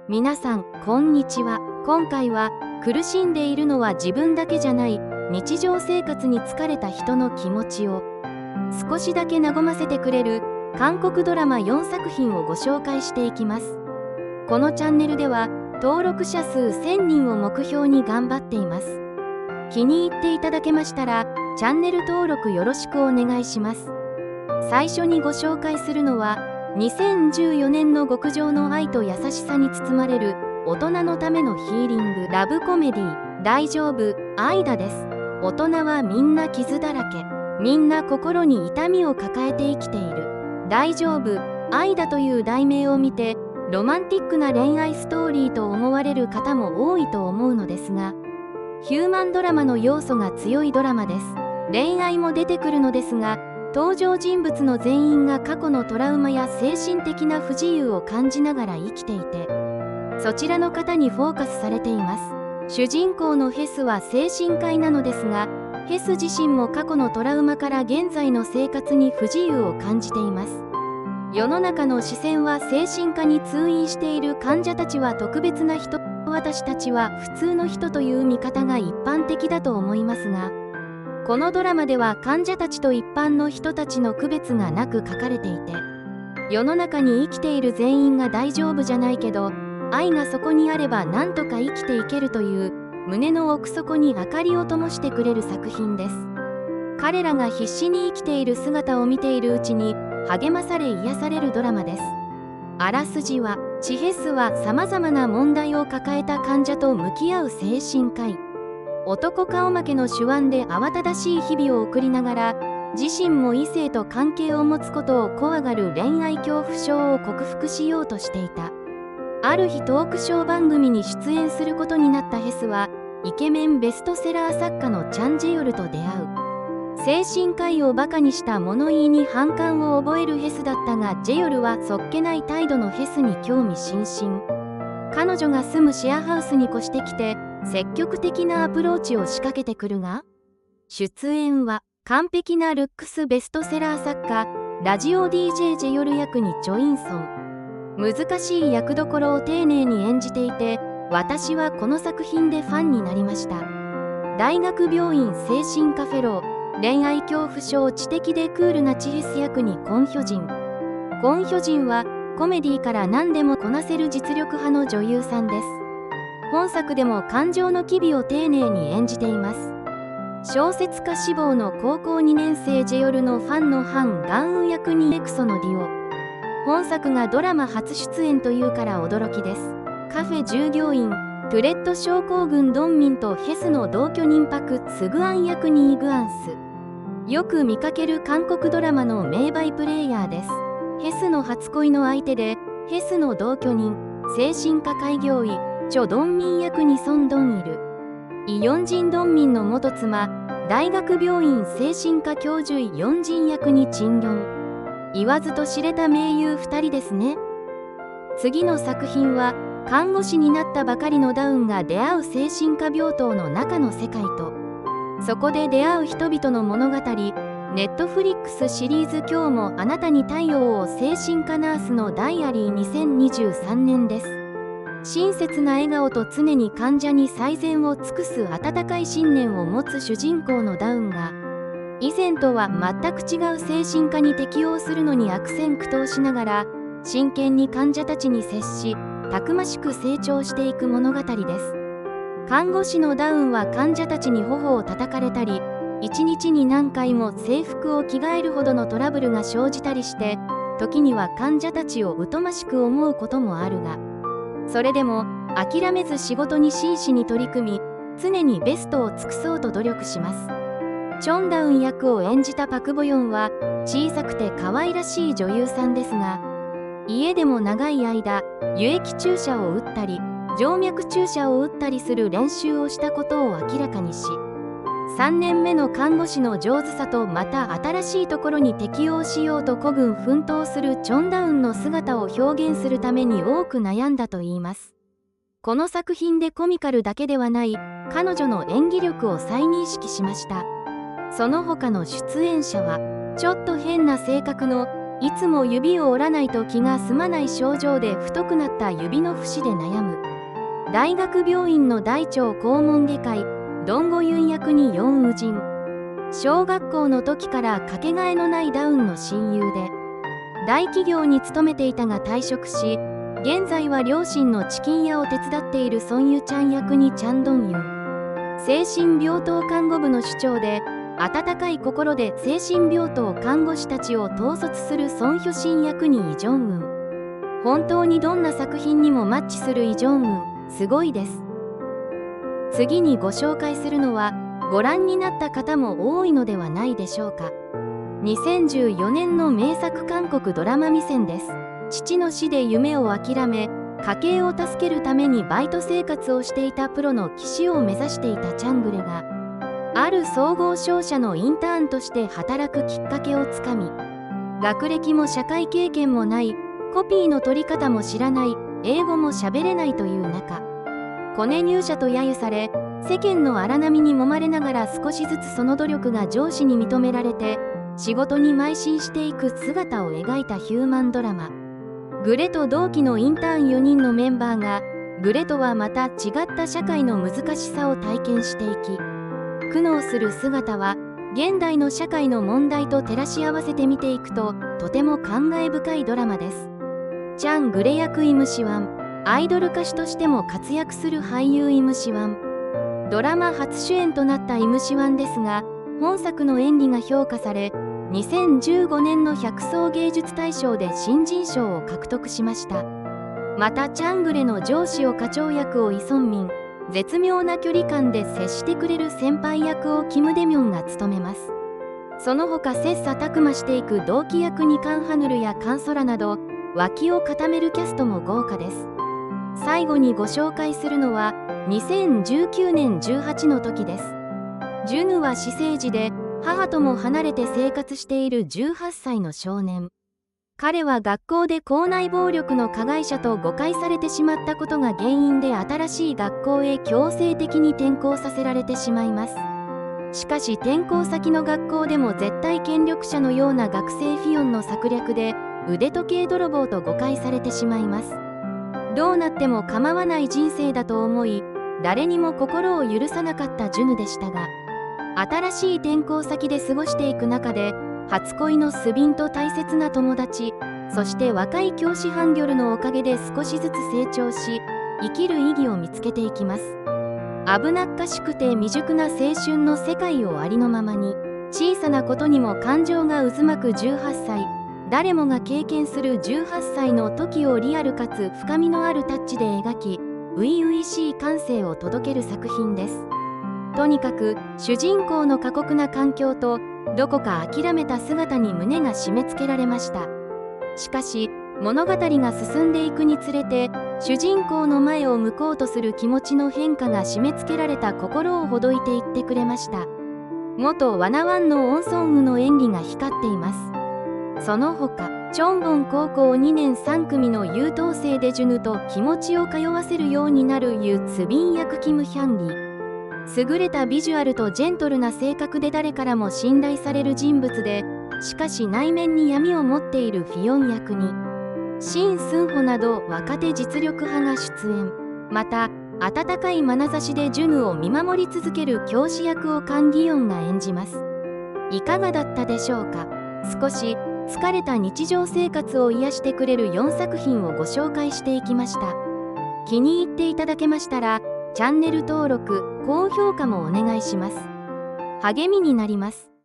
皆さんこんにちは。今回は苦しんでいるのは自分だけじゃない、日常生活に疲れた人の気持ちを少しだけ和ませてくれる韓国ドラマ4作品をご紹介していきます。このチャンネルでは登録者数1000人を目標に頑張っています。気に入っていただけましたらチャンネル登録よろしくお願いします。最初にご紹介するのは2014年の極上の愛と優しさに包まれる大人のためのヒーリングラブコメディ、大丈夫愛だです。大人はみんな傷だらけ、みんな心に痛みを抱えて生きている。大丈夫愛だという題名を見てロマンティックな恋愛ストーリーと思われる方も多いと思うのですが、ヒューマンドラマの要素が強いドラマです。恋愛も出てくるのですが、登場人物の全員が過去のトラウマや精神的な不自由を感じながら生きていて、そちらの方にフォーカスされています。主人公のヘスは精神科医なのですが、ヘス自身も過去のトラウマから現在の生活に不自由を感じています。世の中の視線は精神科に通院している患者たちは特別な人、私たちは普通の人という見方が一般的だと思いますが、このドラマでは患者たちと一般の人たちの区別がなく書かれていて、世の中に生きている全員が大丈夫じゃないけど、愛がそこにあれば何とか生きていけるという胸の奥底に明かりを灯してくれる作品です。彼らが必死に生きている姿を見ているうちに励まされ癒されるドラマです。あらすじは、ヘスはさまざまな問題を抱えた患者と向き合う精神科医。男顔負けの手腕で慌ただしい日々を送りながら、自身も異性と関係を持つことを怖がる恋愛恐怖症を克服しようとしていた。ある日トークショー番組に出演することになったヘスは、イケメンベストセラー作家のチャン・ジェヨルと出会う。精神科医をバカにした物言いに反感を覚えるヘスだったが、ジェヨルはそっけない態度のヘスに興味津々。彼女が住むシェアハウスに越してきて積極的なアプローチを仕掛けてくるが、出演は完璧なルックスベストセラー作家、ラジオ DJ ジェヨル役にチョ・インソン。難しい役どころを丁寧に演じていて、私はこの作品でファンになりました。大学病院精神科フェロー、恋愛恐怖症知的でクールなヘス役にコン・ヒョジン。コン・ヒョジンはコメディから何でもこなせる実力派の女優さんです。本作でも感情の機微を丁寧に演じています。小説家志望の高校2年生ジェヨルのファンのハン・ガンウ役にエクソのデュオ。本作がドラマ初出演というから驚きです。カフェ従業員、トゥレット症候群ドンミンとヘスの同居人パク・ツグアン役にイグアンス。よく見かける韓国ドラマの名バイプレイヤーです。ヘスの初恋の相手で、ヘスの同居人、精神科開業医、チョ・ドンミン役にソン・ドンイル。イ・ヨンジン・ドンミンの元妻、大学病院精神科教授イ・ヨンジン役にチン・ギョン。言わずと知れた名優2人ですね。次の作品は、看護師になったばかりのダウンが出会う精神科病棟の中の世界と、そこで出会う人々の物語。ネットフリックスシリーズ今日もあなたに太陽を精神科ナースのダイアリー2023年です。親切な笑顔と常に患者に最善を尽くす温かい信念を持つ主人公のダウンが、以前とは全く違う精神科に適応するのに悪戦苦闘しながら、真剣に患者たちに接し、たくましく成長していく物語です。看護師のダウンは患者たちに頬を叩かれたり、一日に何回も制服を着替えるほどのトラブルが生じたりして、時には患者たちを疎ましく思うこともあるが、それでも諦めず仕事に真摯に取り組み、常にベストを尽くそうと努力します。チョン・ダウン役を演じたパク・ボヨンは小さくて可愛らしい女優さんですが、家でも長い間輸液注射を打ったり静脈注射を打ったりする練習をしたことを明らかにし、3年目の看護師の上手さとまた新しいところに適応しようと孤軍奮闘するチョン・ダウンの姿を表現するために多く悩んだといいます。この作品でコミカルだけではない彼女の演技力を再認識しました。その他の出演者は、ちょっと変な性格のいつも指を折らないと気が済まない症状で太くなった指の節で悩む。大学病院の大腸肛門外科医ドンゴユン役にヨンウジン。小学校の時からかけがえのないダウンの親友で、大企業に勤めていたが退職し、現在は両親のチキン屋を手伝っているソンユチャン役にチャンドンユン。精神病棟看護部の首長で、温かい心で精神病棟看護師たちを統率するソンヒョシン役にイ・ジョンウン。本当にどんな作品にもマッチするイ・ジョンウン、すごいです。次にご紹介するのは、ご覧になった方も多いのではないでしょうか。2014年の名作韓国ドラマミセンです。父の死で夢を諦め、家計を助けるためにバイト生活をしていたプロの棋士を目指していたチャングレが、ある総合商社のインターンとして働くきっかけをつかみ、学歴も社会経験もない、コピーの取り方も知らない、英語も喋れないという中、コネ入社と揶揄され、世間の荒波に揉まれながら少しずつその努力が上司に認められて、仕事に邁進していく姿を描いたヒューマンドラマ。グレと同期のインターン4人のメンバーが、グレとはまた違った社会の難しさを体験していき、苦悩する姿は現代の社会の問題と照らし合わせて見ていくととても感慨深いドラマです。チャン・グレ役イムシワン。アイドル歌手としても活躍する俳優イムシワン。ドラマ初主演となったイムシワンですが、本作の演技が評価され、2015年の百装芸術大賞で新人賞を獲得しました。またチャングレの上司を課長役をイ・ソンミン、絶妙な距離感で接してくれる先輩役をキム・デミョンが務めます。その他切磋琢磨していく同期役にカン・ハヌルやカン・ソラなど脇を固めるキャストも豪華です。最後にご紹介するのは2019年18の時です。ジュヌは私生児で母とも離れて生活している18歳の少年。彼は学校で校内暴力の加害者と誤解されてしまったことが原因で新しい学校へ強制的に転校させられてしまいます。しかし転校先の学校でも絶対権力者のような学生フィヨンの策略で腕時計泥棒と誤解されてしまいます。どうなっても構わない人生だと思い、誰にも心を許さなかったジュヌでしたが、新しい転校先で過ごしていく中で初恋のスビンと大切な友達、そして若い教師ハンギョルのおかげで少しずつ成長し、生きる意義を見つけていきます。危なっかしくて未熟な青春の世界をありのままに、小さなことにも感情が渦巻く18歳、誰もが経験する18歳の時をリアルかつ深みのあるタッチで描き、初々しい感性を届ける作品です。とにかく主人公の過酷な環境とどこか諦めた姿に胸が締め付けられました。しかし物語が進んでいくにつれて主人公の前を向こうとする気持ちの変化が締め付けられた心をほどいていってくれました。元ワナワンのオンソンウの演技が光っています。その他チョンボン高校2年3組の優等生でジュヌと気持ちを通わせるようになるユ・ツビン役キム・ヒャンギ。優れたビジュアルとジェントルな性格で誰からも信頼される人物で、しかし内面に闇を持っているフィヨン役にシン・スンホなど若手実力派が出演。また温かい眼差しでジュヌを見守り続ける教師役をカン・ギヨンが演じます。いかがだったでしょうか。少し疲れた日常生活を癒してくれる4作品をご紹介していきました。気に入っていただけましたらチャンネル登録、高評価もお願いします。励みになります。